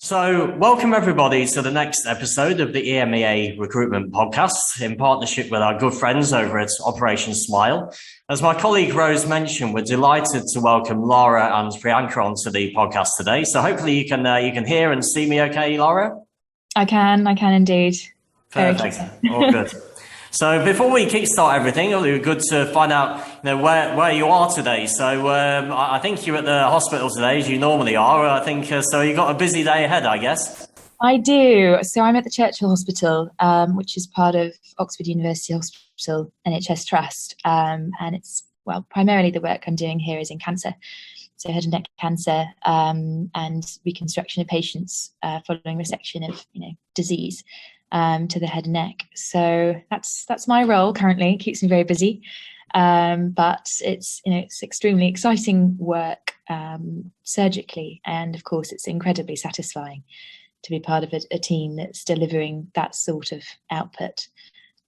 So, welcome everybody to the next episode of the EMEA Recruitment podcast in partnership with our good friends over at Operation Smile. As my colleague Rose mentioned, we're delighted to welcome Lara and Priyanka onto the podcast today. So, hopefully you can hear and see me okay, Lara? I can indeed. Perfect. All good. So before we kickstart everything, it'll be good to find out, where you are today. So I think you're at the hospital today, as you normally are. I think so. You got a busy day ahead, I guess. I do. So I'm at the Churchill Hospital, which is part of Oxford University Hospital NHS Trust, and it's primarily the work I'm doing here is in cancer, so head and neck cancer, and reconstruction of patients following resection of disease. To the head and neck. So that's my role currently. It keeps me very busy, but it's extremely exciting work surgically, and of course it's incredibly satisfying to be part of a team that's delivering that sort of output.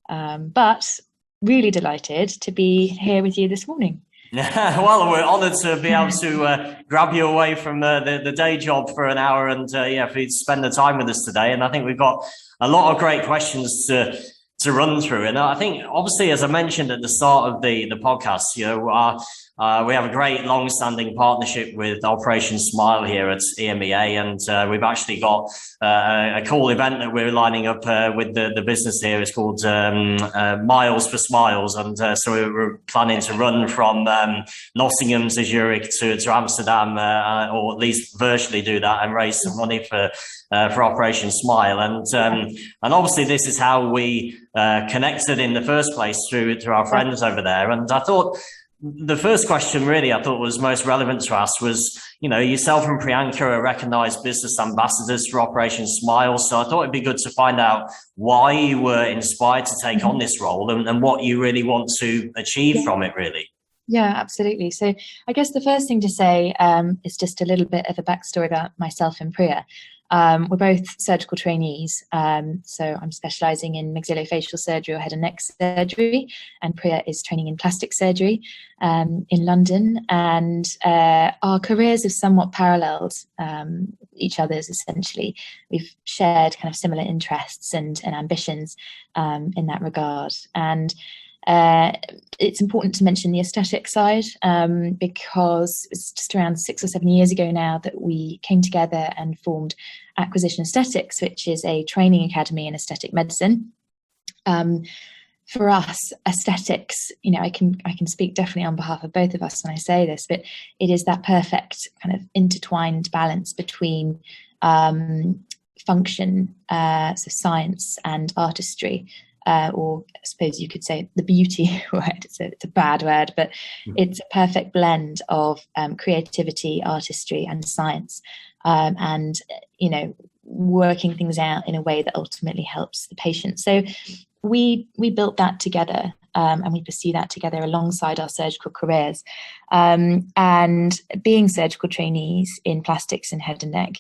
But really delighted to be here with you this morning. Well, we're honoured to be able to grab you away from the day job for an hour and for you to spend the time with us today. And I think we've got a lot of great questions to run through. And I think, obviously, as I mentioned at the start of the podcast, we have a great long-standing partnership with Operation Smile here at EMEA, and we've actually got a cool event that we're lining up with the business here. It's called Miles for Smiles, and so we're planning to run from Nottingham to Zurich to Amsterdam, or at least virtually do that and raise some money for Operation Smile. And obviously this is how we connected in the first place through our friends over there. And I thought the first question really I thought was most relevant to us was, yourself and Priyanka are recognised business ambassadors for Operation Smile. So I thought it'd be good to find out why you were inspired to take on this role and what you really want to achieve from it, really. Yeah, absolutely. So I guess the first thing to say is just a little bit of a backstory about myself and Priya. We're both surgical trainees, so I'm specialising in maxillofacial surgery or head and neck surgery, and Priya is training in plastic surgery in London, and our careers have somewhat paralleled each other's essentially. We've shared kind of similar interests and ambitions in that regard, and it's important to mention the aesthetic side because it's just around 6 or 7 years ago now that we came together and formed Acquisition Aesthetics, which is a training academy in aesthetic medicine. For us, aesthetics, I can speak definitely on behalf of both of us when I say this, but it is that perfect kind of intertwined balance between function, so science and artistry. Or I suppose you could say the beauty word. It's a bad word, but it's a perfect blend of creativity, artistry, and science, and working things out in a way that ultimately helps the patient. So we built that together, and we pursue that together alongside our surgical careers. And being surgical trainees in plastics and head and neck,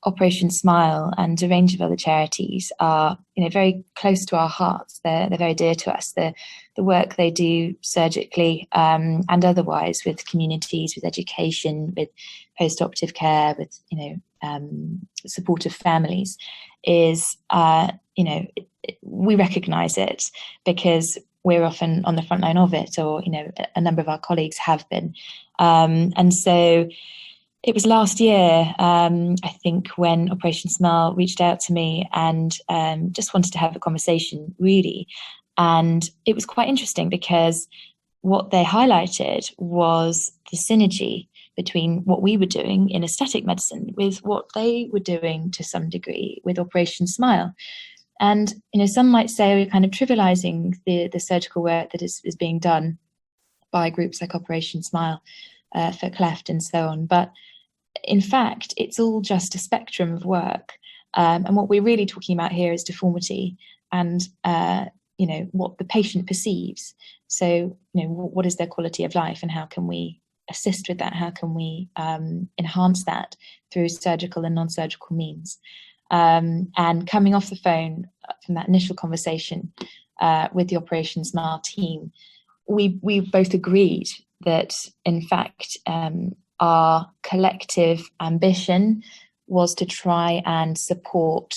Operation Smile and a range of other charities are, very close to our hearts. They're very dear to us. The work they do surgically and otherwise with communities, with education, with post-operative care, with supportive families is, we recognise it because we're often on the front line of it, or a number of our colleagues have been, and so. It was last year, I think, when Operation Smile reached out to me and just wanted to have a conversation, really. And it was quite interesting because what they highlighted was the synergy between what we were doing in aesthetic medicine with what they were doing to some degree with Operation Smile. And, some might say we're kind of trivializing the surgical work that is being done by groups like Operation Smile for cleft and so on. But in fact, it's all just a spectrum of work. And what we're really talking about here is deformity and, what the patient perceives. So, what is their quality of life and how can we assist with that? How can we enhance that through surgical and non-surgical means? And coming off the phone from that initial conversation with the Operation Smile team, we both agreed that, in fact, our collective ambition was to try and support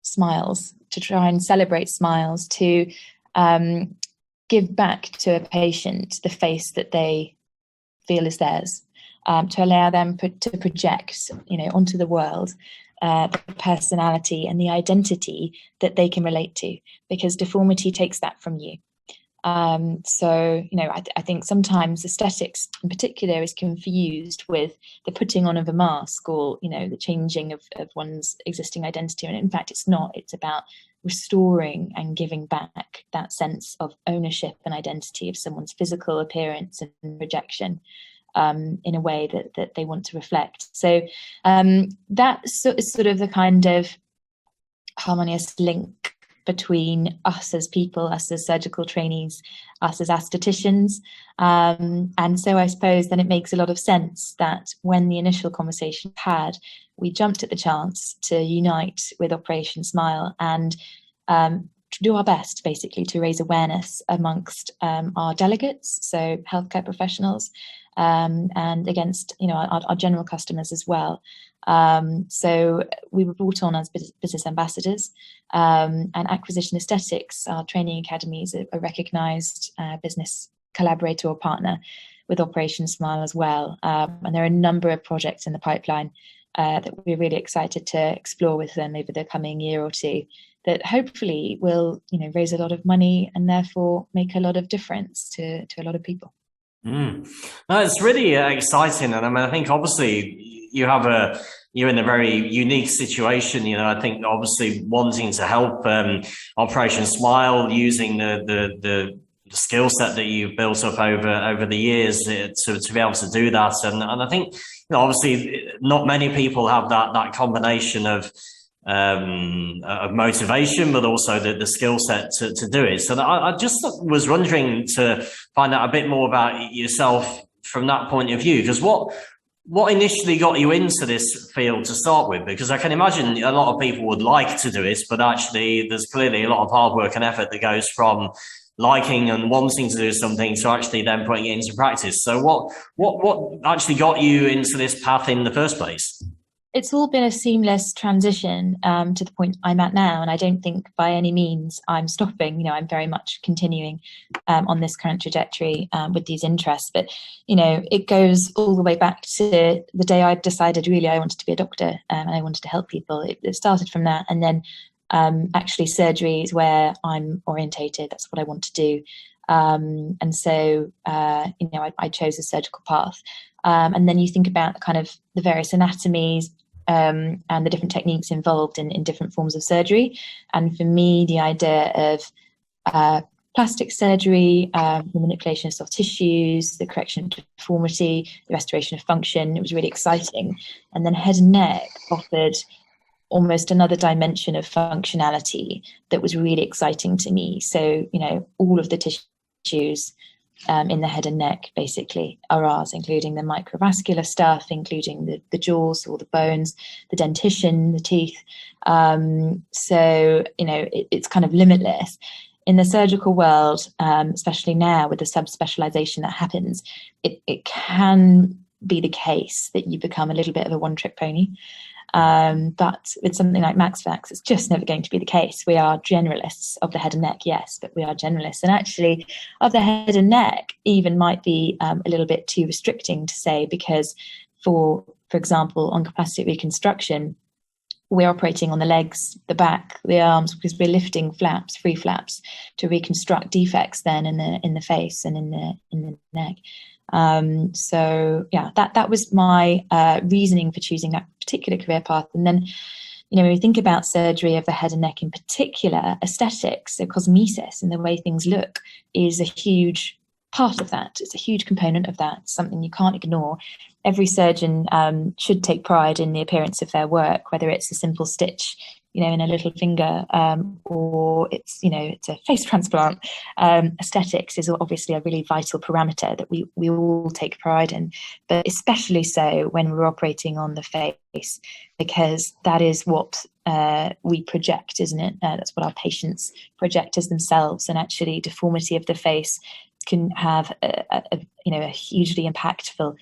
smiles, to try and celebrate smiles, to give back to a patient the face that they feel is theirs, to allow them to project, onto the world the personality and the identity that they can relate to, because deformity takes that from you. I think sometimes aesthetics in particular is confused with the putting on of a mask, or, the changing of one's existing identity. And in fact, it's not. It's about restoring and giving back that sense of ownership and identity of someone's physical appearance and projection in a way that they want to reflect. So that is sort of the kind of harmonious link between us as people, us as surgical trainees, us as aestheticians. And so I suppose then it makes a lot of sense that when the initial conversation had, we jumped at the chance to unite with Operation Smile and to do our best, basically, to raise awareness amongst our delegates, so healthcare professionals, and against our general customers as well. So we were brought on as business ambassadors, and Acquisition Aesthetics, our training academies, a recognised business collaborator or partner with Operation Smile as well. And there are a number of projects in the pipeline that we're really excited to explore with them over the coming year or two, that hopefully will raise a lot of money and therefore make a lot of difference to a lot of people. No, it's really exciting, and I think obviously you're in a very unique situation. I think obviously wanting to help Operation Smile, using the skill set that you've built up over the years to be able to do that, and I think obviously not many people have that combination of motivation, but also the skill set to do it. So I just was wondering to find out a bit more about yourself from that point of view, because what initially got you into this field to start with? Because I can imagine a lot of people would like to do this, but actually there's clearly a lot of hard work and effort that goes from liking and wanting to do something to actually then putting it into practice. So what actually got you into this path in the first place? It's all been a seamless transition to the point I'm at now, and I don't think by any means I'm stopping. I'm very much continuing on this current trajectory with these interests. But it goes all the way back to the day I decided really I wanted to be a doctor and I wanted to help people. It started from that, and then actually surgery is where I'm orientated. That's what I want to do, and so I chose a surgical path. And then you think about kind of the various anatomies and the different techniques involved in different forms of surgery. And for me, the idea of plastic surgery, the manipulation of soft tissues, the correction of deformity, the restoration of function, it was really exciting. And then head and neck offered almost another dimension of functionality that was really exciting to me. So, all of the tissues in the head and neck basically are ours, including the microvascular stuff, including the jaws, all the bones, the dentition, the teeth. It's kind of limitless. In the surgical world, especially now with the subspecialization that happens, it can be the case that you become a little bit of a one-trick pony. But with something like MaxFax, it's just never going to be the case. We are generalists of the head and neck, yes, but we are generalists. And actually, of the head and neck, even might be a little bit too restricting to say, because for example, oncoplastic reconstruction, we're operating on the legs, the back, the arms, because we're lifting flaps, free flaps, to reconstruct defects then in the face and in the neck. That was my reasoning for choosing that particular career path. And then, when we think about surgery of the head and neck in particular, aesthetics, so cosmesis and the way things look is a huge part of that. It's a huge component of that, something you can't ignore. Every surgeon should take pride in the appearance of their work, whether it's a simple stitch in a little finger, or it's a face transplant. Aesthetics is obviously a really vital parameter that we all take pride in, but especially so when we're operating on the face, because that is what we project, isn't it? That's what our patients project as themselves, and actually deformity of the face can have a hugely impactful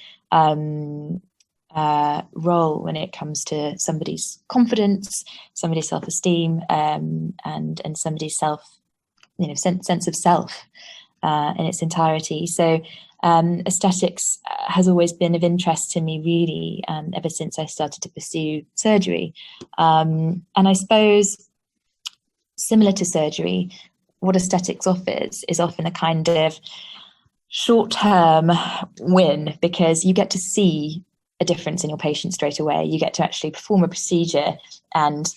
role when it comes to somebody's confidence, somebody's self-esteem, and somebody's sense of self in its entirety. So aesthetics has always been of interest to me, really, ever since I started to pursue surgery. And I suppose, similar to surgery, what aesthetics offers is often a kind of short-term win, because you get to see a difference in your patient straight away. You get to actually perform a procedure and,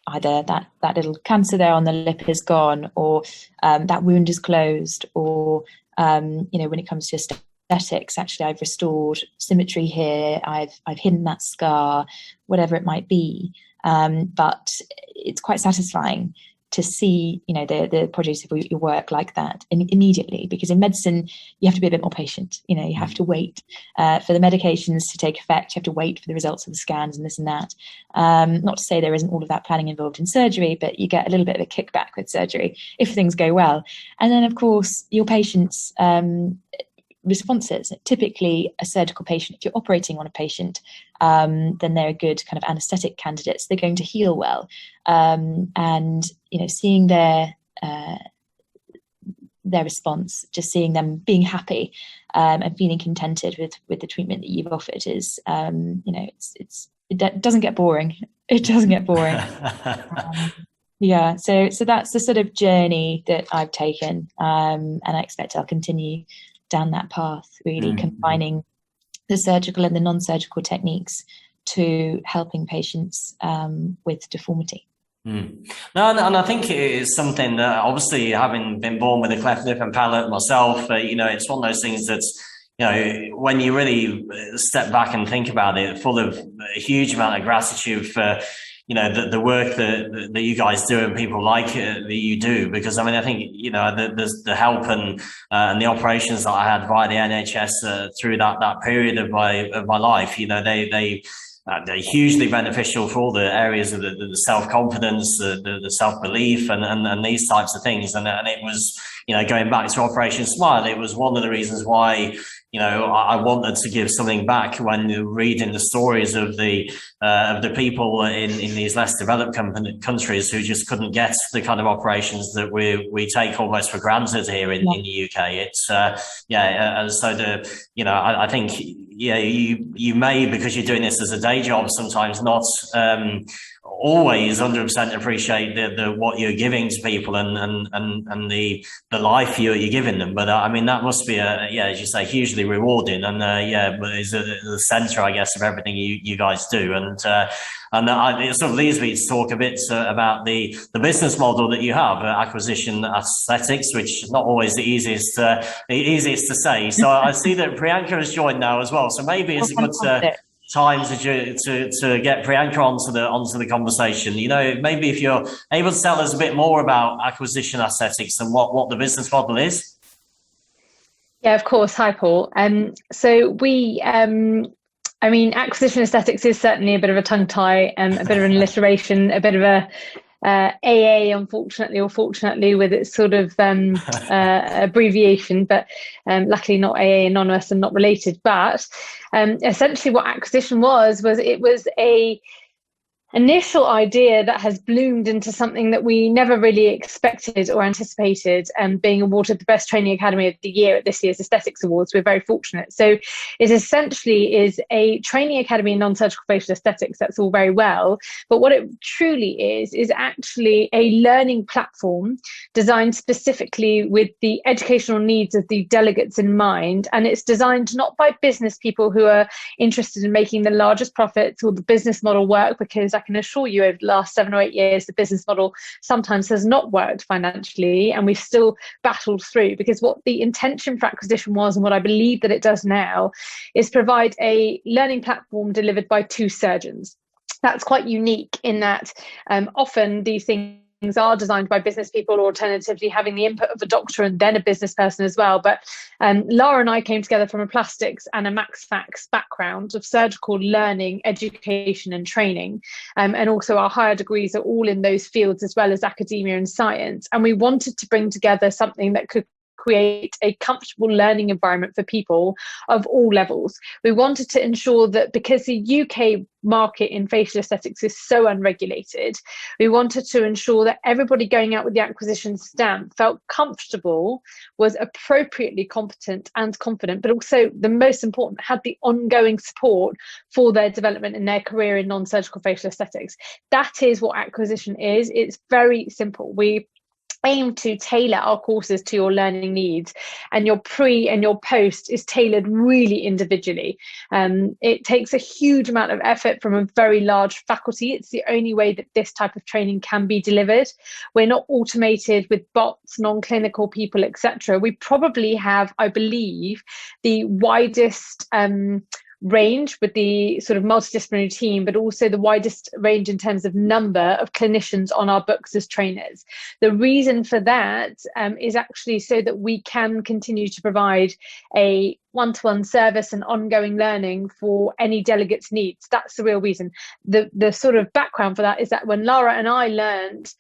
either that little cancer there on the lip is gone, or that wound is closed, or when it comes to aesthetics, actually I've restored symmetry here, I've hidden that scar, whatever it might be. But it's quite satisfying to see, the produce of your work like that immediately, because in medicine you have to be a bit more patient. You have to wait for the medications to take effect. You have to wait for the results of the scans and this and that. Not to say there isn't all of that planning involved in surgery, but you get a little bit of a kickback with surgery if things go well. And then, of course, your patients' responses. Typically, a surgical patient, if you're operating on a patient, then they're a good kind of anaesthetic candidates. They're going to heal well, and seeing their response, just seeing them being happy and feeling contented with the treatment that you've offered is, it doesn't get boring. It doesn't get boring. Yeah, so that's the sort of journey that I've taken, and I expect I'll continue down that path, really combining the surgical and the non-surgical techniques to helping patients with deformity. No, and I think it is something that, obviously, having been born with a cleft lip and palate myself, it's one of those things that's, when you really step back and think about it, full of a huge amount of gratitude for the work that you guys do and people like it, that you do, because I think there's the help and the operations that I had via the NHS through that period of my life. They're hugely beneficial for all the areas of the self-confidence, the self-belief, and these types of things. And it was, going back to Operation Smile, it was one of the reasons why I wanted to give something back when reading the stories of the people in these less developed countries who just couldn't get the kind of operations that we take almost for granted here in the UK. It's I think you may, because you're doing this as a day job, sometimes not always 100% appreciate the what you're giving to people and the life you're giving them. But that must be as you say, hugely rewarding, and but is the center, I guess, of everything you guys do. And it sort of leads me to talk a bit about the business model that you have, acquisition aesthetics, which is not always the easiest to say. So I see that Priyanka has joined now as well. So maybe it's a good time to get Priyanka onto the conversation. Maybe if you're able to tell us a bit more about acquisition aesthetics and what the business model is. Yeah, of course. Hi, Paul. So we, acquisition aesthetics is certainly a bit of a tongue tie, a bit of an alliteration, a bit of a AA, unfortunately or fortunately, with its sort of abbreviation, but luckily not AA anonymous and not related. But essentially what acquisition was it was a initial idea that has bloomed into something that we never really expected or anticipated, and being awarded the Best Training Academy of the Year at this year's Aesthetics Awards. We're very fortunate. So it essentially is a training academy in non-surgical facial aesthetics. That's all very well, but what it truly is actually a learning platform designed specifically with the educational needs of the delegates in mind. And it's designed not by business people who are interested in making the largest profits or the business model work, because I can assure you over the last 7 or 8 years, the business model sometimes has not worked financially, and we've still battled through, because what the intention for acquisition was, and what I believe that it does now, is provide a learning platform delivered by 2 surgeons. That's quite unique in that often these things are designed by business people, or alternatively having the input of a doctor and then a business person as well. But Lara and I came together from a plastics and a max fax background of surgical learning, education and training, and also our higher degrees are all in those fields, as well as academia and science. And we wanted to bring together something that could create a comfortable learning environment for people of all levels. We wanted to ensure that, because the UK market in facial aesthetics is so unregulated, we wanted to ensure that everybody going out with the acquisition stamp felt comfortable, was appropriately competent and confident, but also, the most important, had the ongoing support for their development in their career in non-surgical facial aesthetics. That is what acquisition is. It's very simple. We aim to tailor our courses to your learning needs, and your pre and your post is tailored really individually. It takes a huge amount of effort from a very large faculty. It's the only way that this type of training can be delivered. We're not automated with bots, non-clinical people, etc. We probably have, I believe, the widest range with the sort of multidisciplinary team, but also the widest range in terms of number of clinicians on our books as trainers. The reason for that is actually so that we can continue to provide a one-to-one service and ongoing learning for any delegate's needs. That's the real reason. The sort of background for that is that when Lara and I learned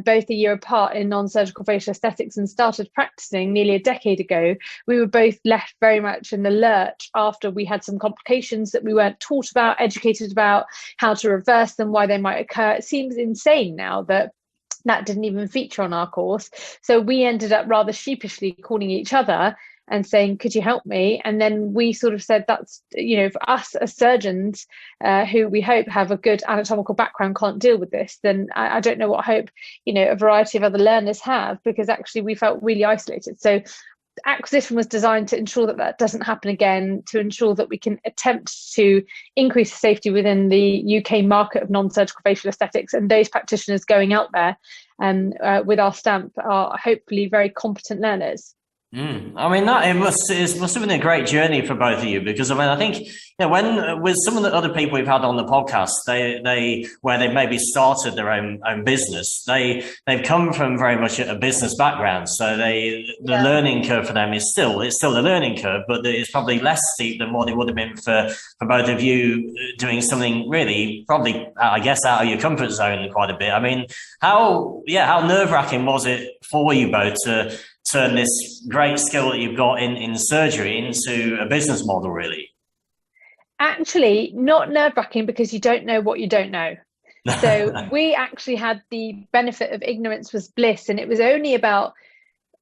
both a year apart in non-surgical facial aesthetics and started practicing nearly a decade ago, we were both left very much in the lurch after we had some complications that we weren't taught about, educated about, how to reverse them, why they might occur. It seems insane now that didn't even feature on our course. So we ended up rather sheepishly calling each other and saying, could you help me? And then we sort of said, that's, for us as surgeons who we hope have a good anatomical background can't deal with this, then I don't know what hope, a variety of other learners have, because actually we felt really isolated. So acquisition was designed to ensure that doesn't happen again, to ensure that we can attempt to increase the safety within the UK market of non-surgical facial aesthetics, and those practitioners going out there with our stamp are hopefully very competent learners. I mean, it must have been a great journey for both of you, because I think when with some of the other people we've had on the podcast, they where they maybe started their own business, they've come from very much a business background, so the learning curve for them is still a learning curve, but it's probably less steep than what it would have been for both of you doing something really probably, I guess, out of your comfort zone quite a bit. I mean, how nerve-wracking was it for you both to turn this great skill that you've got in surgery into a business model, really? Actually, not nerve-wracking, because you don't know what you don't know. So we actually had the benefit of ignorance was bliss, and it was only about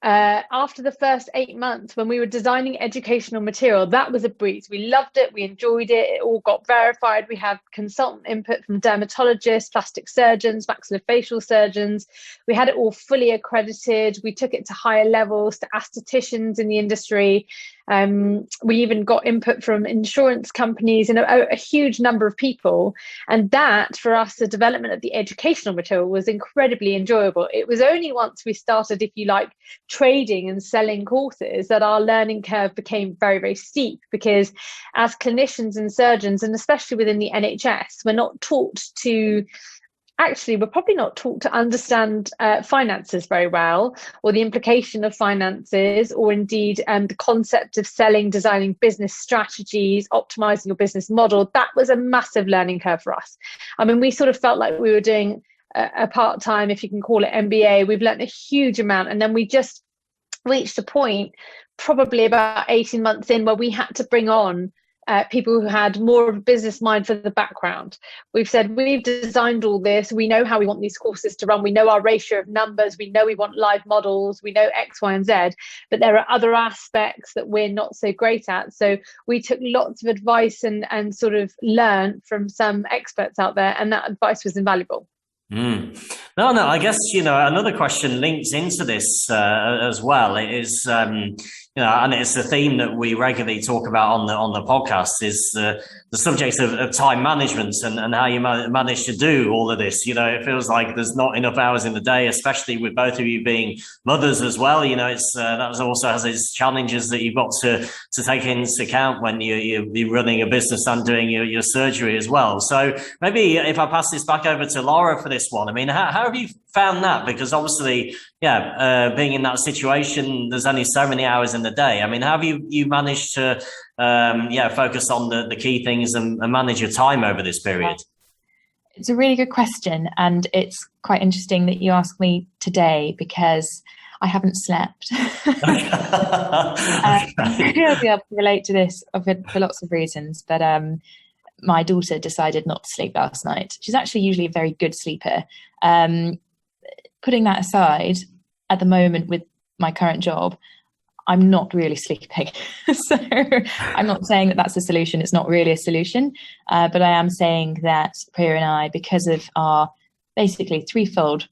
after the first 8 months when we were designing educational material, that was a breeze. We loved it. We enjoyed it. It all got verified. We had consultant input from dermatologists, plastic surgeons, maxillofacial surgeons. We had it all fully accredited. We took it to higher levels, to aestheticians in the industry. We even got input from insurance companies and a huge number of people. And that, for us, the development of the educational material was incredibly enjoyable. It was only once we started, if you like, trading and selling courses that our learning curve became very, very steep, because as clinicians and surgeons, and especially within the NHS, we're probably not taught to understand finances very well, or the implication of finances, or indeed the concept of selling, designing business strategies, optimizing your business model. That was a massive learning curve for us. I mean, we sort of felt like we were doing a part-time, if you can call it, MBA. We've learned a huge amount, and then we just reached a point probably about 18 months in where we had to bring on people who had more of a business mind for the background. We've said, we've designed all this. We know how we want these courses to run. We know our ratio of numbers. We know we want live models. We know X, Y, and Z. But there are other aspects that we're not so great at. So we took lots of advice and sort of learned from some experts out there. And that advice was invaluable. No, I guess, another question links into this as well. It is, and it's a theme that we regularly talk about on the podcast, is the subject of time management and how you manage to do all of this. It feels like there's not enough hours in the day, especially with both of you being mothers as well. It's that also has its challenges that you've got to take into account when you're running a business and doing your surgery as well. So maybe if I pass this back over to Lara for this one, I mean, how have you found that? Because obviously, being in that situation, there's only so many hours in the day. I mean, how have you managed to focus on the key things and manage your time over this period? It's a really good question, and it's quite interesting that you asked me today, because I haven't slept. Okay. I'll be able to relate to this for lots of reasons, but my daughter decided not to sleep last night. She's actually usually a very good sleeper. Putting that aside, at the moment with my current job, I'm not really sleeping. So I'm not saying that that's a solution. It's not really a solution. But I am saying that Priya and I, because of our basically threefold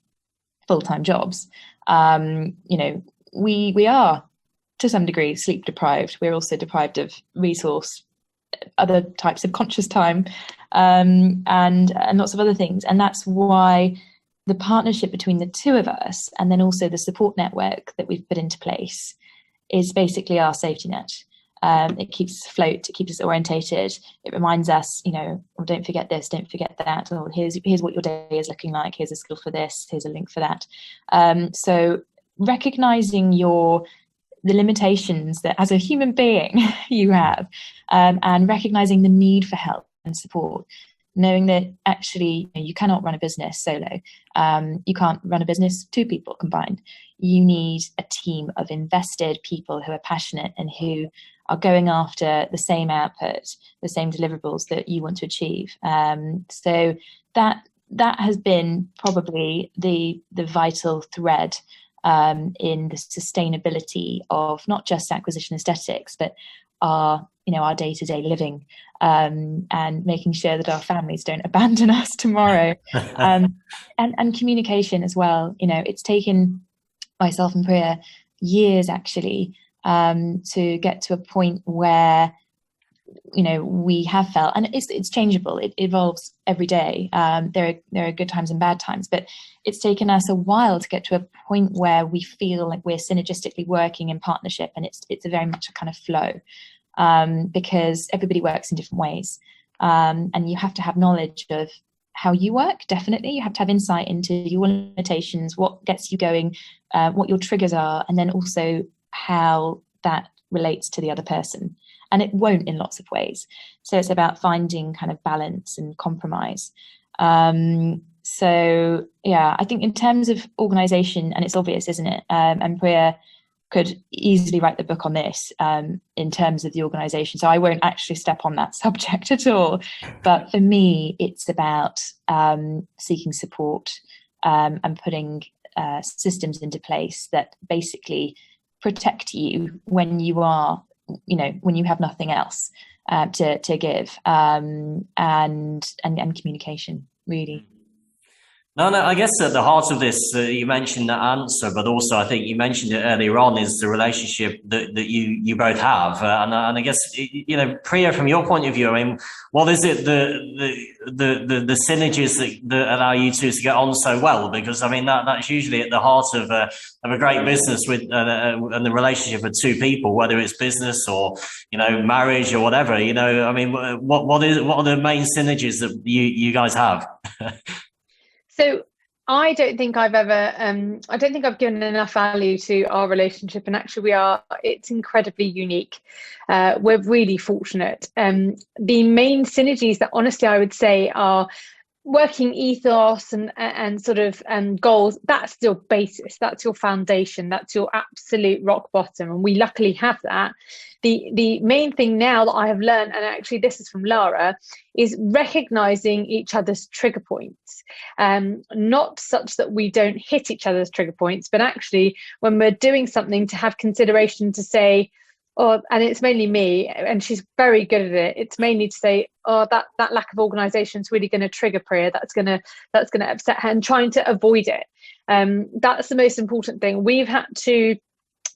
full-time jobs, we are to some degree sleep deprived. We're also deprived of resource, other types of conscious time, and lots of other things. And that's why the partnership between the two of us, and then also the support network that we've put into place, is basically our safety net. It keeps us afloat, it keeps us orientated. It reminds us, oh, don't forget this, don't forget that. Oh, here's what your day is looking like. Here's a skill for this. Here's a link for that. So recognizing the limitations that as a human being you have, and recognizing the need for help and support, knowing that actually you cannot run a business solo. You can't run a business two people combined. You need a team of invested people who are passionate and who are going after the same output, the same deliverables that you want to achieve. So that has been probably the vital thread in the sustainability of not just acquisition aesthetics, but our day-to-day living, and making sure that our families don't abandon us tomorrow, and communication as well. It's taken myself and Priya years actually to get to a point where we have felt, and it's changeable, it evolves every day. There are good times and bad times, but it's taken us a while to get to a point where we feel like we're synergistically working in partnership, and it's a very much a kind of flow, because everybody works in different ways, and you have to have knowledge of how you work. Definitely you have to have insight into your limitations, what gets you going, what your triggers are, and then also how that relates to the other person. And it won't in lots of ways. So it's about finding kind of balance and compromise. So yeah, I think in terms of organization, and it's obvious, isn't it? And Priya could easily write the book on this, in terms of the organization. So I won't actually step on that subject at all. But for me, it's about seeking support, and putting systems into place that basically protect you when you are, when you have nothing else to give, and communication, really. No, I guess at the heart of this, you mentioned that answer, but also I think you mentioned it earlier on, is the relationship that you both have, and I guess Priya, from your point of view, I mean, what is it the synergies that allow you two to get on so well? Because I mean that's usually at the heart of a great business with and the relationship of two people, whether it's business or marriage or whatever. I mean, what are the main synergies that you guys have? So I don't think I've given enough value to our relationship, and actually it's incredibly unique. We're really fortunate. The main synergies that honestly I would say are working ethos and sort of goals. That's your basis, that's your foundation, that's your absolute rock bottom, and we luckily have that. The main thing now that I have learned, and actually this is from Lara, is recognizing each other's trigger points. Not such that we don't hit each other's trigger points, but actually when we're doing something, to have consideration to say, and it's mainly me, and she's very good at it. It's mainly to say, that lack of organisation is really going to trigger Priya. That's going to upset her, and trying to avoid it. That's the most important thing. We've had to.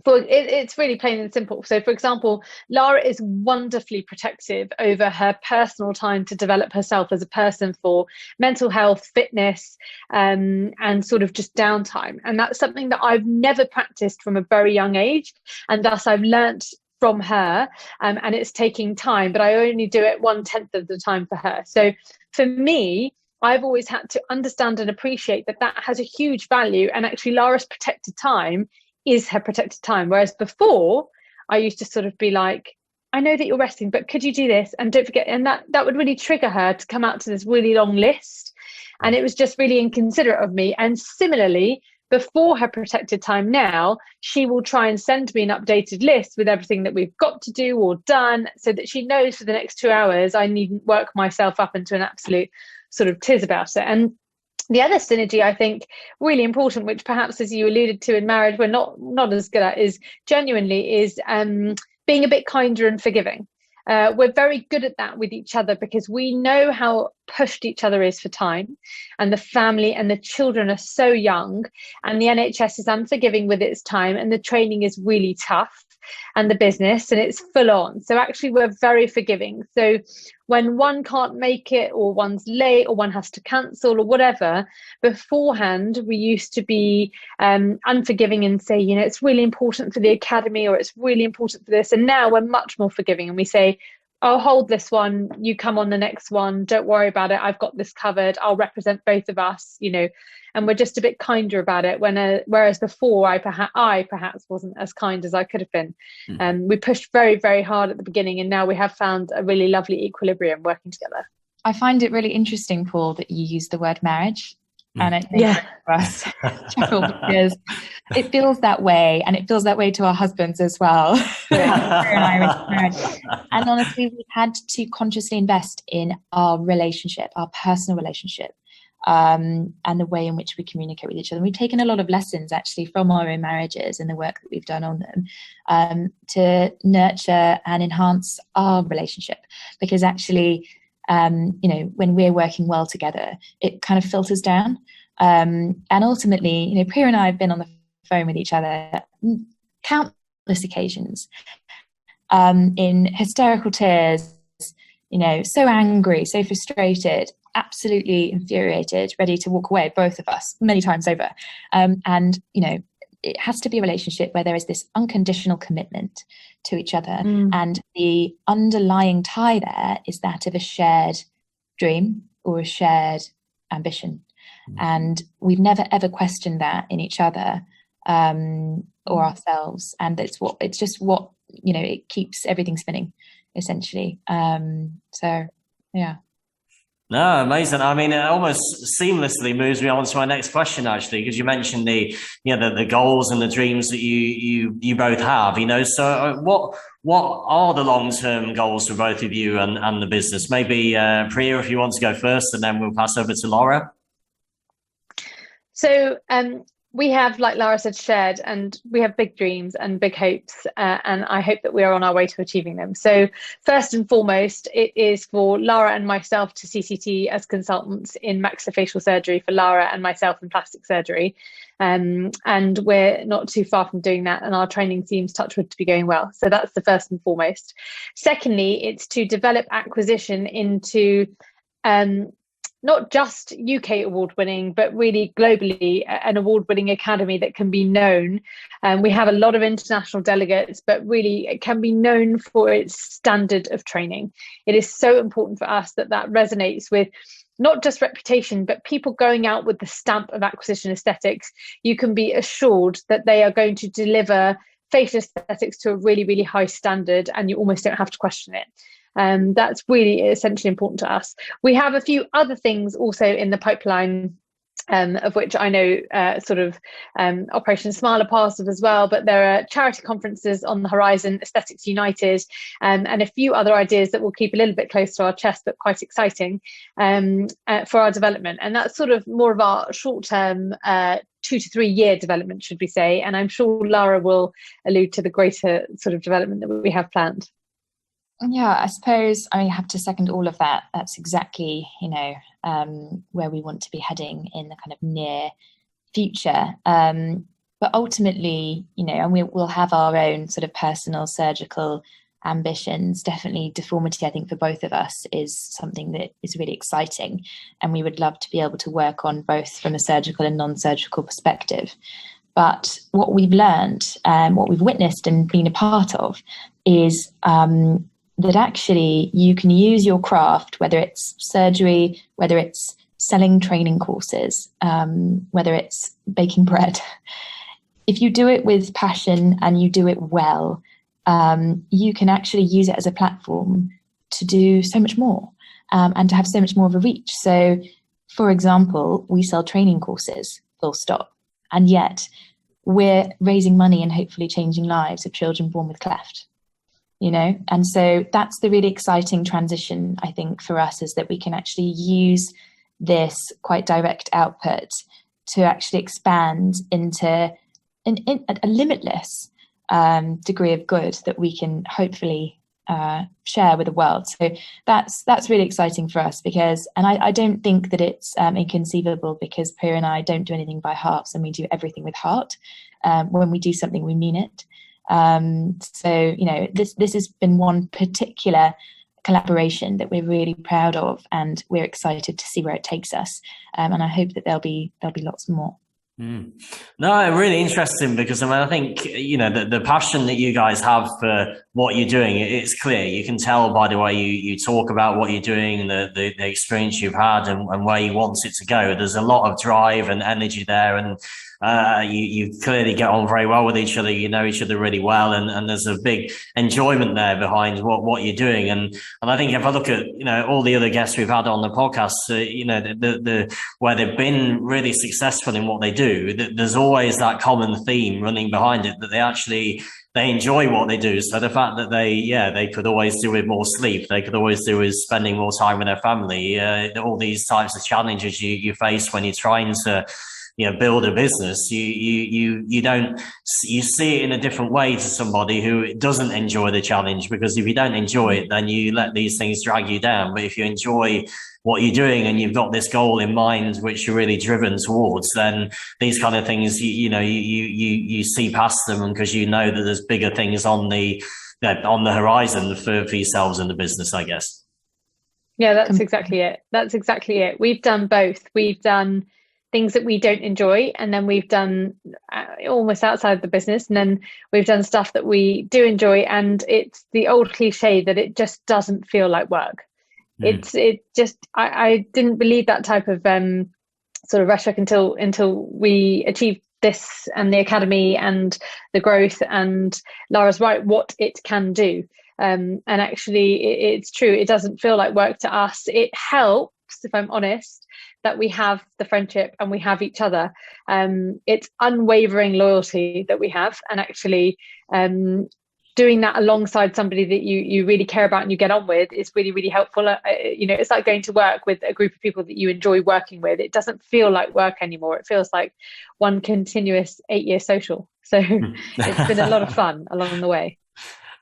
It's really plain and simple. So, for example, Lara is wonderfully protective over her personal time to develop herself as a person for mental health, fitness, and sort of just downtime. And that's something that I've never practiced from a very young age, and thus I've learnt from her, and it's taking time, but I only do it 1/10 of the time for her. So for me, I've always had to understand and appreciate that has a huge value, and actually Lara's protected time is her protected time. Whereas before, I used to sort of be like, I know that you're resting, but could you do this? And don't forget, and that would really trigger her to come out to this really long list. And it was just really inconsiderate of me. And similarly, before her protected time now, she will try and send me an updated list with everything that we've got to do or done, so that she knows for the next 2 hours I needn't work myself up into an absolute sort of tiz about it. And the other synergy, I think, really important, which perhaps, as you alluded to, in marriage we're not as good at, is genuinely being a bit kinder and forgiving. We're very good at that with each other, because we know how pushed each other is for time, and the family and the children are so young, and the NHS is unforgiving with its time, and the training is really tough, and the business, and it's full on. So actually we're very forgiving. So when one can't make it, or one's late, or one has to cancel or whatever, beforehand we used to be unforgiving and say, you know, it's really important for the academy, or it's really important for this. And now we're much more forgiving, and we say, I'll hold this one, you come on the next one, don't worry about it, I've got this covered, I'll represent both of us, you know. And we're just a bit kinder about it, whereas before I perhaps wasn't as kind as I could have been. We pushed very, very hard at the beginning, and now we have found a really lovely equilibrium working together. I find it really interesting, Paul, that you use the word marriage. And it makes it for us chuckle, because it feels that way, and it feels that way to our husbands as well. And honestly, we've had to consciously invest in our relationship, our personal relationship, and the way in which we communicate with each other. And we've taken a lot of lessons actually from our own marriages and the work that we've done on them, to nurture and enhance our relationship, because actually, you know, when we're working well together, it kind of filters down. And ultimately, you know, Priya and I have been on the phone with each other countless occasions, in hysterical tears, you know, so angry, so frustrated, absolutely infuriated, ready to walk away, both of us, many times over. And, you know, it has to be a relationship where there is this unconditional commitment to each other. And the underlying tie there is that of a shared dream or a shared ambition. And we've never, ever questioned that in each other, or ourselves. And it's just what, you know, it keeps everything spinning, essentially. So, yeah. No, amazing. I mean, it almost seamlessly moves me on to my next question, actually, because you mentioned the goals and the dreams that you both have. You know, so what are the long-term goals for both of you and the business? Maybe Priya, if you want to go first, and then we'll pass over to Lara. So we have, like Lara said, shared, and we have big dreams and big hopes, and I hope that we are on our way to achieving them. So first and foremost, it is for Lara and myself to CCT as consultants in maxillofacial surgery, for Lara and myself in plastic surgery. And we're not too far from doing that, and our training seems, touch wood, to be going well. So that's the first and foremost. Secondly, it's to develop acquisition into not just UK award-winning, but really globally an award-winning academy that can be known. We have a lot of international delegates, but really it can be known for its standard of training. It is so important for us that resonates with not just reputation, but people going out with the stamp of acquisition aesthetics. You can be assured that they are going to deliver facial aesthetics to a really, really high standard, and you almost don't have to question it. That's really essentially important to us. We have a few other things also in the pipeline, of which I know Operation Smile are part of as well, but there are charity conferences on the horizon, Aesthetics United, and a few other ideas that we'll keep a little bit close to our chest, but quite exciting for our development. And that's sort of more of our short-term 2 to 3 year development, should we say. And I'm sure Lara will allude to the greater sort of development that we have planned. Yeah, I suppose I have to second all of that. That's exactly, you know, where we want to be heading in the kind of near future. But ultimately, you know, and we'll have our own sort of personal surgical ambitions. Definitely deformity, I think, for both of us is something that is really exciting. And we would love to be able to work on both from a surgical and non-surgical perspective. But what we've learned, what we've witnessed and been a part of is that actually you can use your craft, whether it's surgery, whether it's selling training courses, whether it's baking bread. If you do it with passion and you do it well, you can actually use it as a platform to do so much more, and to have so much more of a reach. So, for example, we sell training courses, full stop. and yet we're raising money and hopefully changing lives of children born with cleft, and so that's the really exciting transition, I think, for us, is that we can actually use this quite direct output to actually expand into a limitless degree of good that we can hopefully share with the world. So that's really exciting for us, because, and I don't think that it's inconceivable, because Priya and I don't do anything by halves, and we do everything with heart. When we do something, we mean it. So this has been one particular collaboration that we're really proud of, and we're excited to see where it takes us. And I hope that there'll be lots more. No, really interesting, because I think the passion that you guys have for what you're doing, it's clear. You can tell by the way you talk about what you're doing, the experience you've had, and where you want it to go. There's a lot of drive and energy there, and you clearly get on very well with each other. You know each other really well, and there's a big enjoyment there behind what you're doing. And I think if I look at all the other guests we've had on the podcast, the where they've been really successful in what they do, there's always that common theme running behind it, that they enjoy what they do. So the fact that they could always do with more sleep, they could always do with spending more time with their family, all these types of challenges you face when you're trying to build a business, you see it in a different way to somebody who doesn't enjoy the challenge, because if you don't enjoy it, then you let these things drag you down. But if you enjoy what you're doing and you've got this goal in mind which you're really driven towards, then these kind of things you see past them, and because that there's bigger things on the horizon for yourselves in the business, I guess. Yeah, that's exactly it. We've done both. We've done things that we don't enjoy, and then we've done almost outside the business, and then we've done stuff that we do enjoy, and it's the old cliche that it just doesn't feel like work. I didn't believe that type of sort of rhetoric until we achieved this, and the academy and the growth, and Lara's right, what it can do. And actually it's true, it doesn't feel like work to us. It helps, if I'm honest, that we have the friendship and we have each other. It's unwavering loyalty that we have, and actually doing that alongside somebody that you really care about and you get on with is really, really helpful. It's like going to work with a group of people that you enjoy working with. It doesn't feel like work anymore. It feels like one continuous 8-year social. So it's been a lot of fun along the way.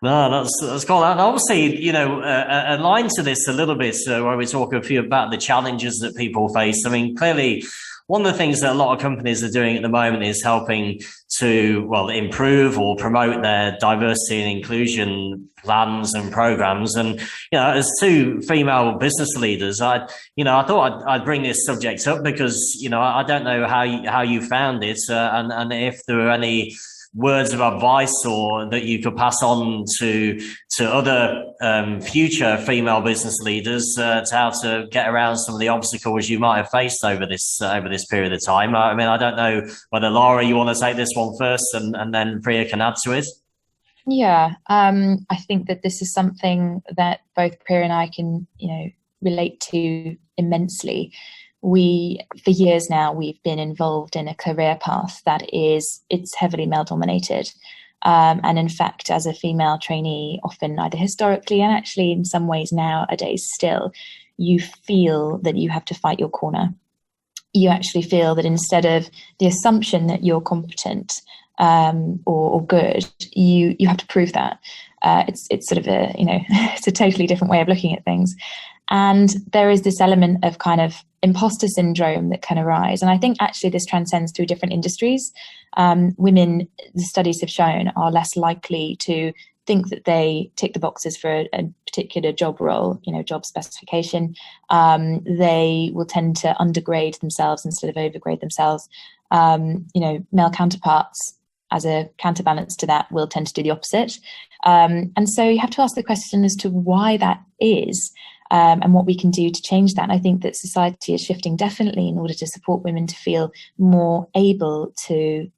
No, that's cool. And obviously, aligned to this a little bit, where we talk about the challenges that people face. I mean, clearly, one of the things that a lot of companies are doing at the moment is helping to, improve or promote their diversity and inclusion plans and programs. And, as two female business leaders, I thought I'd bring this subject up, because, I don't know how you found it, and if there were any words of advice or that you could pass on to other future female business leaders to how to get around some of the obstacles you might have faced over this period of time. I mean, I don't know whether Lara, you want to take this one first, and then Priya can add to it. Yeah, I think that this is something that both Priya and I can relate to immensely. For years now, we've been involved in a career path it's heavily male dominated. And in fact, as a female trainee, often either historically and actually in some ways nowadays still, you feel that you have to fight your corner. You actually feel that instead of the assumption that you're competent or good, you have to prove that. It's sort of it's a totally different way of looking at things. And there is this element of kind of imposter syndrome that can arise. And I think actually this transcends through different industries. Women, the studies have shown, are less likely to think that they tick the boxes for a particular job role, job specification. They will tend to undergrade themselves instead of overgrade themselves. Male counterparts, as a counterbalance to that, will tend to do the opposite. And so you have to ask the question as to why that is. And what we can do to change that. And I think that society is shifting definitely in order to support women to feel more able to,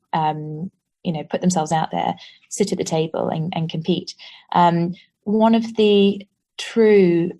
put themselves out there, sit at the table and compete. One of the true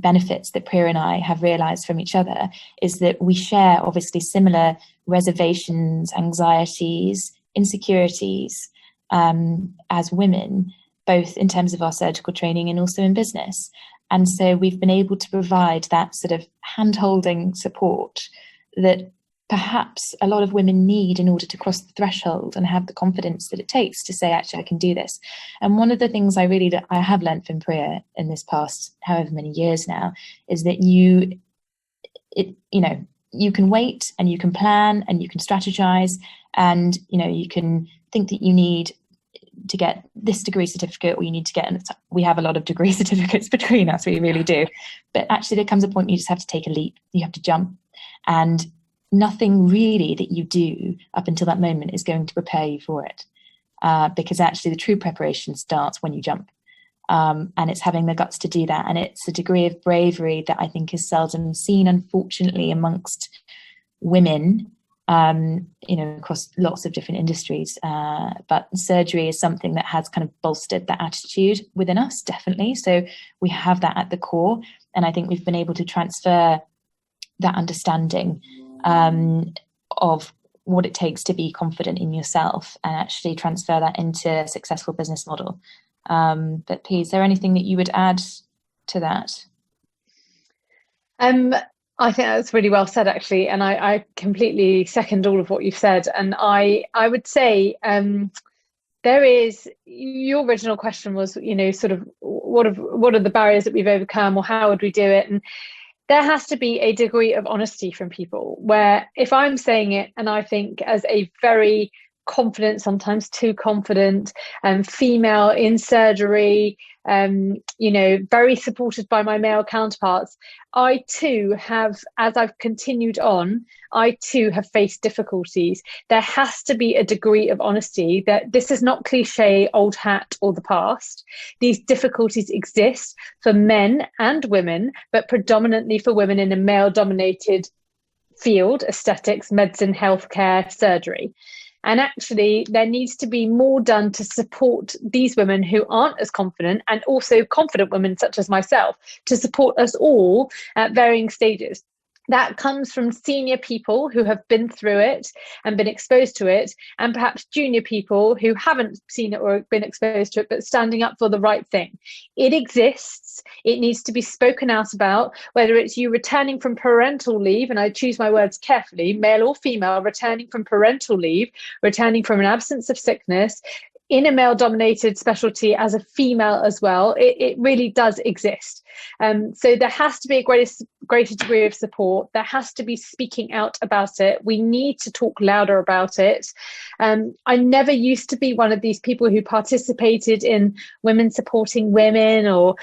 benefits that Priya and I have realized from each other is that we share obviously similar reservations, anxieties, insecurities as women, both in terms of our surgical training and also in business. And so we've been able to provide that sort of hand-holding support that perhaps a lot of women need in order to cross the threshold and have the confidence that it takes to say, actually, I can do this. And one of the things I have learned from Priya in this past however many years now is that you can wait and you can plan and you can strategize, and you can think that you need to get this degree certificate, or you need to get, and we have a lot of degree certificates between us, we really do, but actually there comes a point where you just have to take a leap, you have to jump, and nothing really that you do up until that moment is going to prepare you for it, because actually the true preparation starts when you jump, and it's having the guts to do that, and it's a degree of bravery that I think is seldom seen, unfortunately, amongst women, across lots of different industries, but surgery is something that has kind of bolstered that attitude within us, definitely. So we have that at the core, and I think we've been able to transfer that understanding of what it takes to be confident in yourself and actually transfer that into a successful business model. But P, is there anything that you would add to that? I think that's really well said, actually, and I completely second all of what you've said. And I would say there is, your original question was, sort of what are the barriers that we've overcome, or how would we do it? And there has to be a degree of honesty from people, where if I'm saying it and I think as a very confident, sometimes too confident, female in surgery, very supported by my male counterparts, I too have, as I've continued on, I too have faced difficulties. There has to be a degree of honesty that this is not cliche, old hat, or the past. These difficulties exist for men and women, but predominantly for women in a male-dominated field: aesthetics, medicine, healthcare, surgery. And actually, there needs to be more done to support these women who aren't as confident, and also confident women such as myself, to support us all at varying stages. That comes from senior people who have been through it and been exposed to it, and perhaps junior people who haven't seen it or been exposed to it, but standing up for the right thing. It exists. It needs to be spoken out about, whether it's you returning from parental leave, and I choose my words carefully, male or female, returning from parental leave, returning from an absence of sickness, in a male-dominated specialty as a female as well. It really does exist. So there has to be a greater degree of support. There has to be speaking out about it. We need to talk louder about it. I never used to be one of these people who participated in women supporting women, or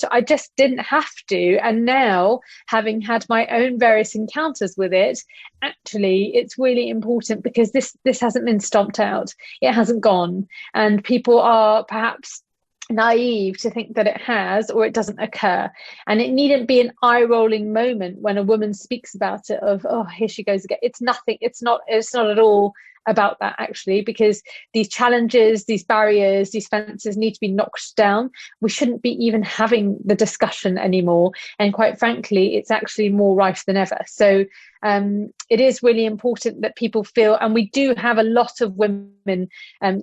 I just didn't have to. And now, having had my own various encounters with it, actually, it's really important, because this hasn't been stomped out. It hasn't gone. And people are perhaps naive to think that it has, or it doesn't occur. And it needn't be an eye-rolling moment when a woman speaks about it of, oh, here she goes again. It's nothing. It's not at all about that, actually, because these challenges, these barriers, these fences need to be knocked down. We shouldn't be even having the discussion anymore. And quite frankly, it's actually more rife than ever. So it is really important that people feel, and we do have a lot of women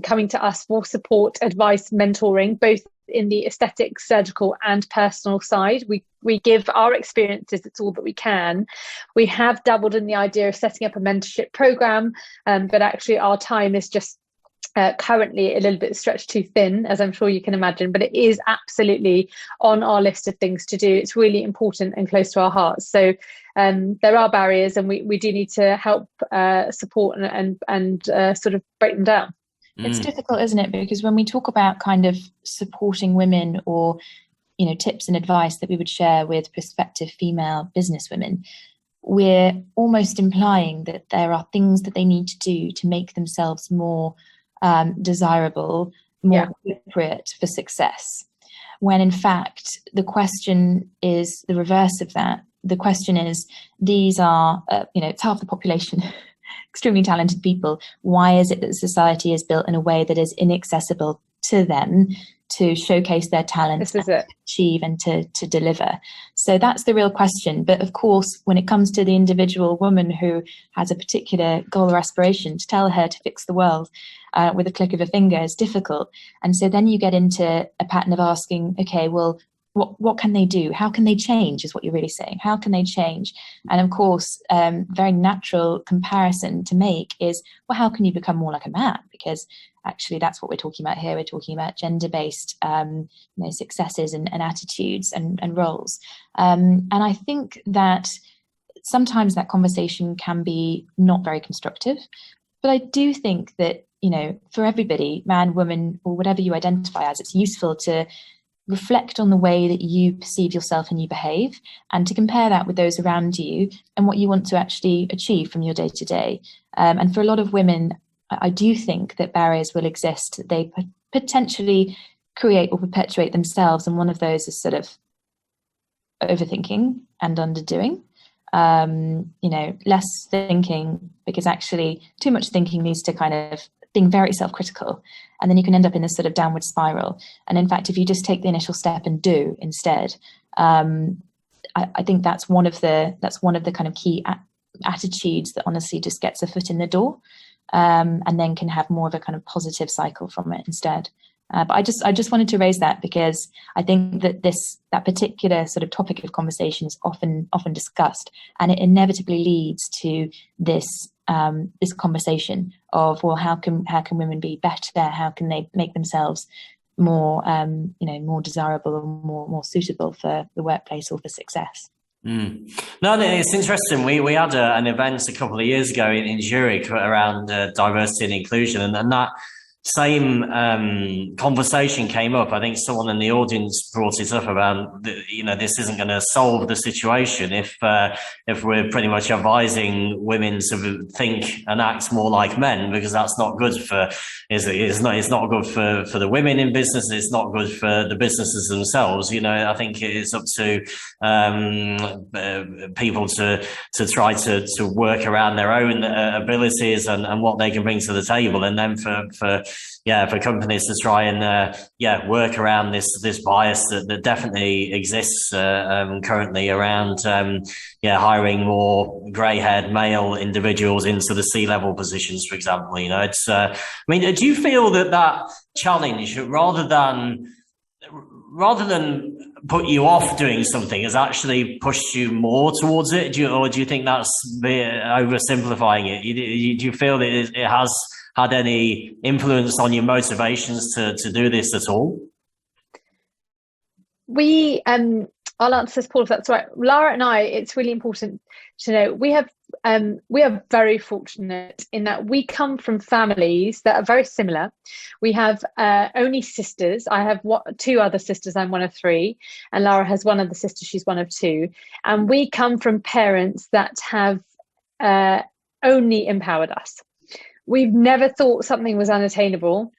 coming to us for support, advice, mentoring, both in the aesthetic, surgical and personal side. We give our experiences. It's all that we can. We have dabbled in the idea of setting up a mentorship program, but actually our time is just currently a little bit stretched too thin, as I'm sure you can imagine, but it is absolutely on our list of things to do. It's really important and close to our hearts. So there are barriers, and we do need to help support and sort of break them down. It's difficult, isn't it? Because when we talk about kind of supporting women, or, tips and advice that we would share with prospective female business women, we're almost implying that there are things that they need to do to make themselves more desirable, more appropriate for success. When in fact, the question is the reverse of that. The question is, these are, it's half the population, extremely talented people. Why is it that society is built in a way that is inaccessible to them? to showcase their talents, to achieve and to deliver. So that's the real question. But of course, when it comes to the individual woman who has a particular goal or aspiration, to tell her to fix the world with a click of a finger is difficult. And so then you get into a pattern of asking, okay, well, what can they do? How can they change is what you're really saying. How can they change? And of course, very natural comparison to make is, well, how can you become more like a man? Because actually that's what we're talking about here. We're talking about gender-based successes and attitudes and roles. And I think that sometimes that conversation can be not very constructive. But I do think that, for everybody, man, woman, or whatever you identify as, it's useful to reflect on the way that you perceive yourself and you behave, and to compare that with those around you and what you want to actually achieve from your day to day. And for a lot of women, I do think that barriers will exist that they potentially create or perpetuate themselves. And one of those is sort of overthinking and underdoing. Less thinking, because actually too much thinking leads to kind of being very self-critical, and then you can end up in this sort of downward spiral. And in fact, if you just take the initial step and do instead, I think that's one of the kind of key attitudes that honestly just gets a foot in the door, and then can have more of a kind of positive cycle from it instead. But I just wanted to raise that because I think that that particular sort of topic of conversation is often discussed, and it inevitably leads to this conversation of, well, how can women be better? How can they make themselves more more desirable or more suitable for the workplace or for success? No, it's interesting. We had an event a couple of years ago in Zurich around diversity and inclusion, and that same conversation came up. I think someone in the audience brought it up about, this isn't going to solve the situation if we're pretty much advising women to think and act more like men, because that's not good for. It's not good for the women in business. It's not good for the businesses themselves. I think it's up to people to try to work around their own abilities and what they can bring to the table, and then for companies to try and work around this bias that definitely exists currently around hiring more grey-haired male individuals into the C-level positions, for example. It's do you feel that challenge, rather than put you off doing something, has actually pushed you more towards it? Or do you think that's oversimplifying it? Do you feel that it has had any influence on your motivations to do this at all? I'll answer this, Paul, if that's right. Lara and I, it's really important to know we are very fortunate in that we come from families that are very similar. We have only sisters. I have two other sisters. I'm one of three, and Lara has one other sister. She's one of two, and we come from parents that have only empowered us. We've never thought something was unattainable.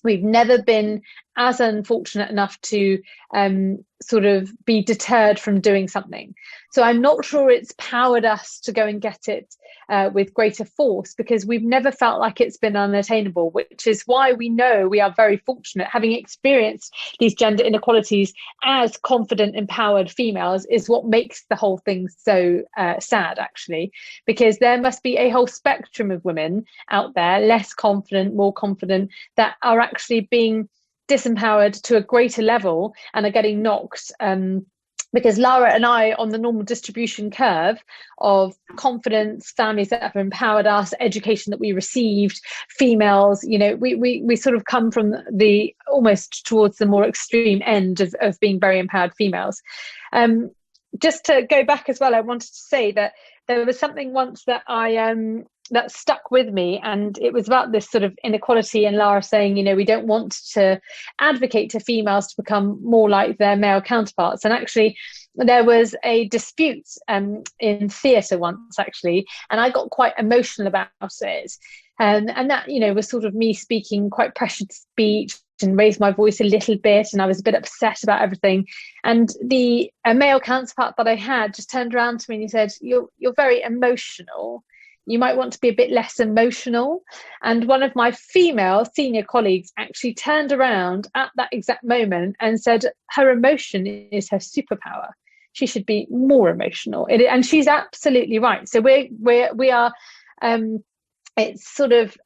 We've never been as unfortunate enough to sort of be deterred from doing something. So I'm not sure it's powered us to go and get it with greater force, because we've never felt like it's been unattainable, which is why we know we are very fortunate, having experienced these gender inequalities as confident, empowered females, is what makes the whole thing so sad, actually, because there must be a whole spectrum of women out there, less confident, more confident, that are actually being disempowered to a greater level and are getting knocked, because Lara and I, on the normal distribution curve of confidence, families that have empowered us, education that we received, females, we sort of come from the almost towards the more extreme end of being very empowered females. Just to go back as well, I wanted to say that there was something once that that stuck with me, and it was about this sort of inequality, and Lara saying, we don't want to advocate to females to become more like their male counterparts. And actually there was a dispute in theatre once, actually, and I got quite emotional about it, and that was sort of me speaking quite pressured speech and raised my voice a little bit, and I was a bit upset about everything. And a male counterpart that I had just turned around to me and he said, you're very emotional. You might want to be a bit less emotional. And one of my female senior colleagues actually turned around at that exact moment and said her emotion is her superpower. She should be more emotional. And she's absolutely right. So we are it's sort of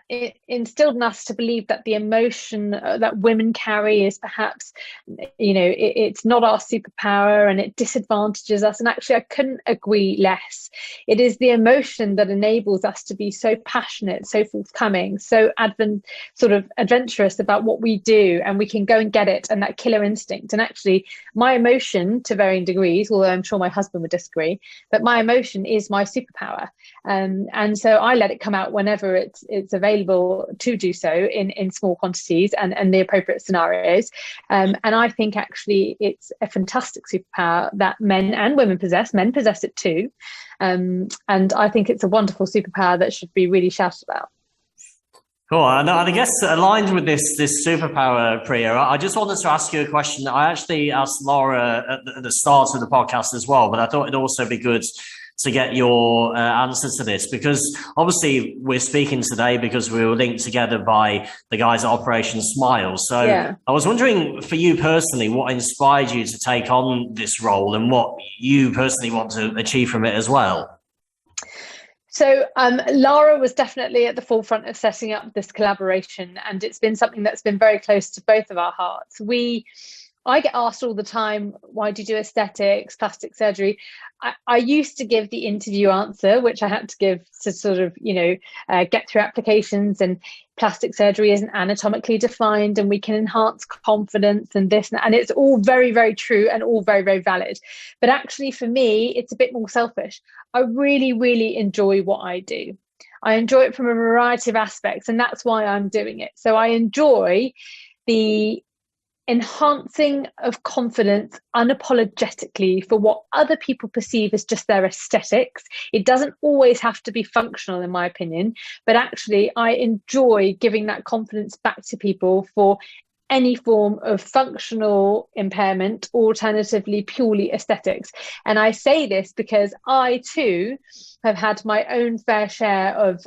it instilled in us to believe that the emotion that women carry is perhaps, it's not our superpower and it disadvantages us. And actually, I couldn't agree less. It is the emotion that enables us to be so passionate, so forthcoming, so adventurous about what we do, and we can go and get it, and that killer instinct. And actually, my emotion, to varying degrees, although I'm sure my husband would disagree, but my emotion is my superpower. And so I let it come out whenever it's available to do so in small quantities and the appropriate scenarios. And I think actually it's a fantastic superpower that men and women possess. Men possess it too. And I think it's a wonderful superpower that should be really shouted about. Cool. And I guess aligned with this superpower, Priya, I just wanted to ask you a question that I actually asked Lara at the start of the podcast as well, but I thought it'd also be good to get your answer to this, because obviously we're speaking today because we were linked together by the guys at Operation Smile. So yeah. I was wondering, for you personally, what inspired you to take on this role and what you personally want to achieve from it as well? So Lara was definitely at the forefront of setting up this collaboration, and it's been something that's been very close to both of our hearts. I get asked all the time, why do you do aesthetics, plastic surgery? I used to give the interview answer, which I had to give to sort of, get through applications, and plastic surgery isn't anatomically defined and we can enhance confidence and this, and it's all very, very true and all very, very valid. But actually for me, it's a bit more selfish. I really, really enjoy what I do. I enjoy it from a variety of aspects, and that's why I'm doing it. So I enjoy the enhancing of confidence unapologetically for what other people perceive as just their aesthetics. It doesn't always have to be functional, in my opinion, but actually I enjoy giving that confidence back to people for any form of functional impairment, alternatively purely aesthetics. And I say this because I too have had my own fair share of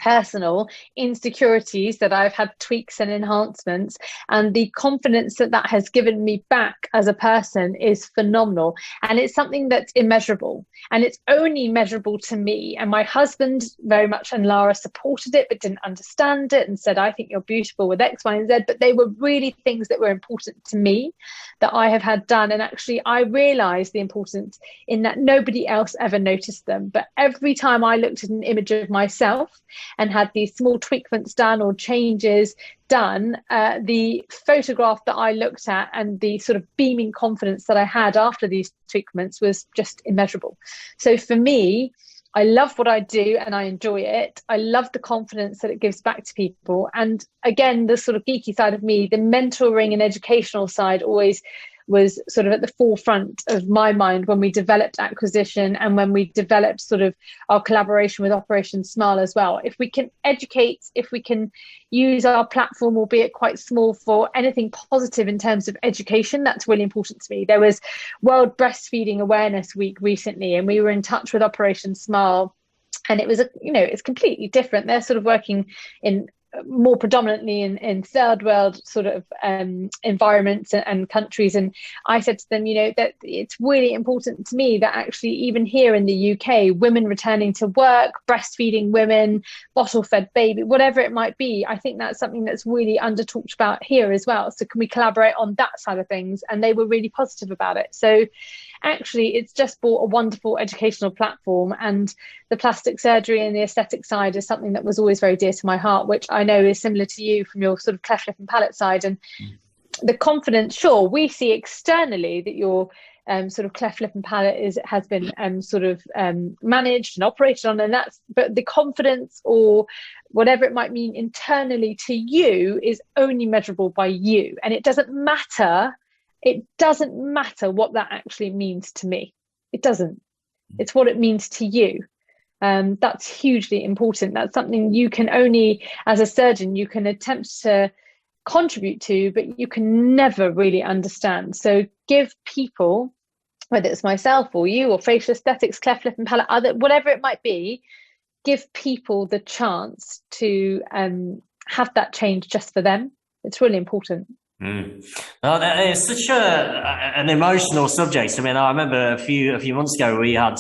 personal insecurities that I've had tweaks and enhancements, and the confidence that has given me back as a person is phenomenal. And it's something that's immeasurable, and it's only measurable to me. And my husband very much, and Lara, supported it but didn't understand it and said, I think you're beautiful with X, Y, and Z. But they were really things that were important to me that I have had done. And actually I realized the importance in that nobody else ever noticed them. But every time I looked at an image of myself and had these small tweakments done or changes done, the photograph that I looked at and the sort of beaming confidence that I had after these tweakments was just immeasurable. So for me, I love what I do and I enjoy it. I love the confidence that it gives back to people. And again, the sort of geeky side of me, the mentoring and educational side always was sort of at the forefront of my mind when we developed acquisition and when we developed sort of our collaboration with Operation Smile as well. If we can educate, if we can use our platform, albeit quite small, for anything positive in terms of education, that's really important to me. There was World Breastfeeding Awareness Week recently, and we were in touch with Operation Smile, and it was it's completely different. They're sort of working in more predominantly in third world sort of environments and countries. And I said to them, that it's really important to me that actually even here in the UK, women returning to work, breastfeeding women, bottle fed baby, whatever it might be, I think that's something that's really under talked about here as well. So can we collaborate on that side of things? And they were really positive about it. So actually it's just brought a wonderful educational platform, and the plastic surgery and the aesthetic side is something that was always very dear to my heart, which I know is similar to you from your sort of cleft lip and palate side. And the confidence, sure, we see externally that your sort of cleft lip and palate has been managed and operated on, and but the confidence or whatever it might mean internally to you is only measurable by you. And it doesn't matter what that actually means to me. It doesn't. It's what it means to you. That's hugely important. That's something you can only, as a surgeon, you can attempt to contribute to, but you can never really understand. So give people, whether it's myself or you or facial aesthetics, cleft lip and palate, whatever it might be, give people the chance to have that change just for them. It's really important. No, it's such an emotional subject. I mean, I remember a few months ago we had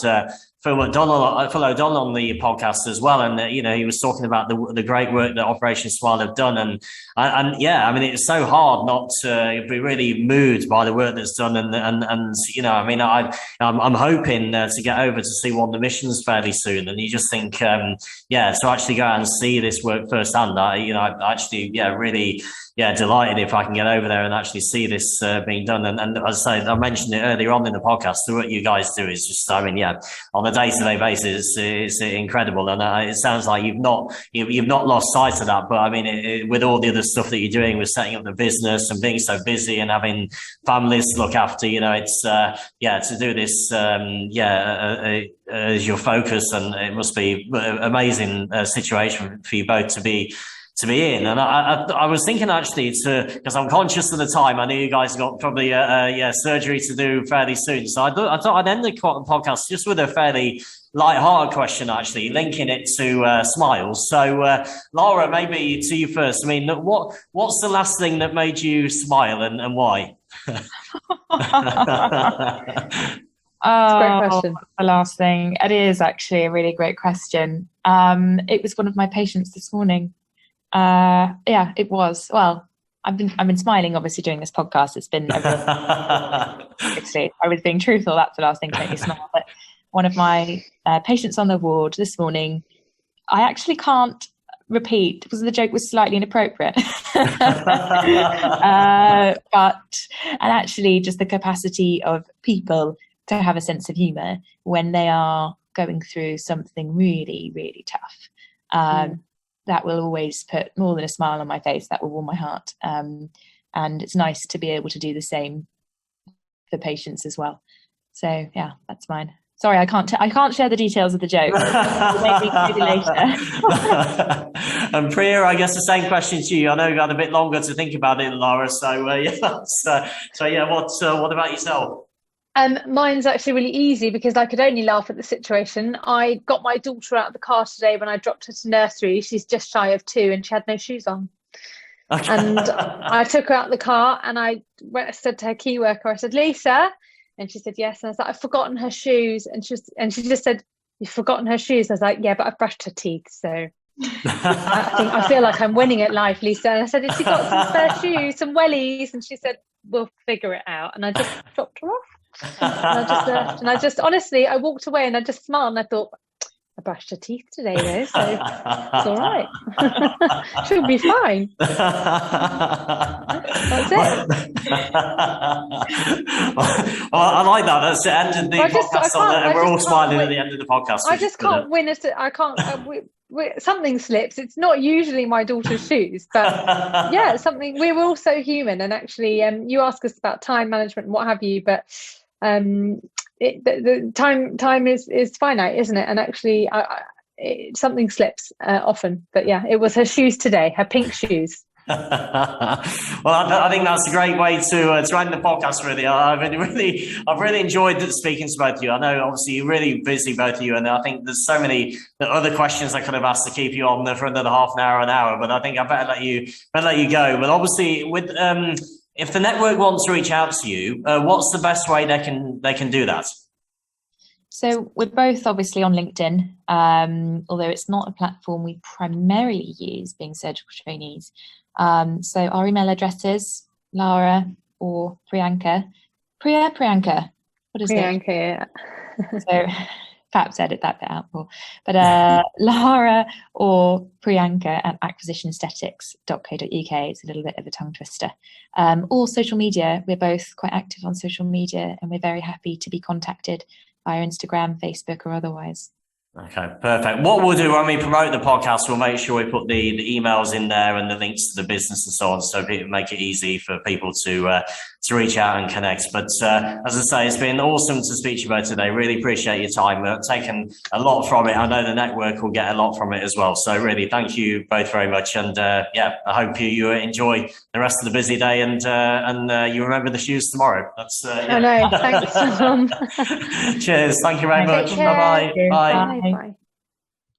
Phil O'Donnell on the podcast as well, and he was talking about the great work that Operation Smile have done, and yeah, I mean, it's so hard not to be really moved by the work that's done, and I mean, I'm hoping to get over to see one of the missions fairly soon, and you just think, to actually go out and see this work firsthand, really. Yeah, delighted if I can get over there and actually see this being done. And as I say, I mentioned it earlier on in the podcast, what you guys do is just, I mean, on a day-to-day basis, it's incredible. And it sounds like you've not lost sight of that. But I mean, with all the other stuff that you're doing with setting up the business and being so busy and having families to look after, it's, to do this, as your focus, and it must be an amazing situation for you both to be in. And I was thinking actually because I'm conscious of the time. I know you guys got probably surgery to do fairly soon. So I thought I'd end the podcast just with a fairly light-hearted question, actually, linking it to smiles. So Lara, maybe to you first. I mean, what's the last thing that made you smile, and why? Great question. The last thing. It is actually a really great question. It was one of my patients this morning. It was. Well, I've been smiling obviously during this podcast. It's been obviously, I was being truthful. That's the last thing to make me smile. But one of my patients on the ward this morning, I actually can't repeat because the joke was slightly inappropriate. And actually just the capacity of people to have a sense of humour when they are going through something really, really tough. That will always put more than a smile on my face. That will warm my heart. And it's nice to be able to do the same for patients as well. So yeah, that's mine. Sorry, I can't share the details of the joke. Maybe later. And Priya, I guess the same question to you. I know you had a bit longer to think about it, Lara. So what about yourself? Mine's actually really easy because I could only laugh at the situation. I got my daughter out of the car today when I dropped her to nursery. She's just shy of 2 and she had no shoes on. Okay. And I took her out of the car and I said to her key worker, I said, "Lisa," and she said yes. And I was like, "I've forgotten her shoes." And she just said, "You've forgotten her shoes?" I was like, "Yeah, but I've brushed her teeth, so I feel like I'm winning at life, Lisa." And I said, "Has she got some spare shoes, some wellies?" And she said, "We'll figure it out." And I just dropped her off. And I just honestly, I walked away and I just smiled and I thought, I brushed her teeth today though, so it's all right. She'll be fine. That's it. Well, I like that. That's the end of the podcast. We're all smiling at the end of the podcast. I just can't win. I can't. Something slips. It's not usually my daughter's shoes, but yeah, something. We're all so human, and actually, you ask us about time management and what have you, but the time is finite, isn't it? And actually, something slips often. But yeah, it was her shoes today, her pink shoes. Well, I think that's a great way to end the podcast. Really, I've really enjoyed speaking to both of you. I know, obviously, you're really busy, both of you, and I think there's so many other questions I could have asked to keep you on for another half an hour. But I think I better let you go. But obviously, with if the network wants to reach out to you, what's the best way they can do that? So we're both obviously on LinkedIn, although it's not a platform we primarily use, being surgical trainees. So our email addresses, Lara or Priyanka. Priyanka. What is Priyanka, it? yeah. So perhaps edit that bit out more. But Lara or Priyanka at acquisitionaesthetics.co.uk. It's a little bit of a tongue twister. Or social media. We're both quite active on social media and we're very happy to be contacted via Instagram, Facebook or otherwise. Okay, perfect. What we'll do when we promote the podcast, we'll make sure we put the emails in there and the links to the business and so on, so it make it easy for people to reach out and connect. But as I say, it's been awesome to speak to you both today. Really appreciate your time. We've taken a lot from it. I know the network will get a lot from it as well. So really, thank you both very much. And I hope you enjoy the rest of the busy day and you remember the shoes tomorrow. That's I know. Thanks. Cheers. Thank you very much. Bye-bye. Bye. Bye.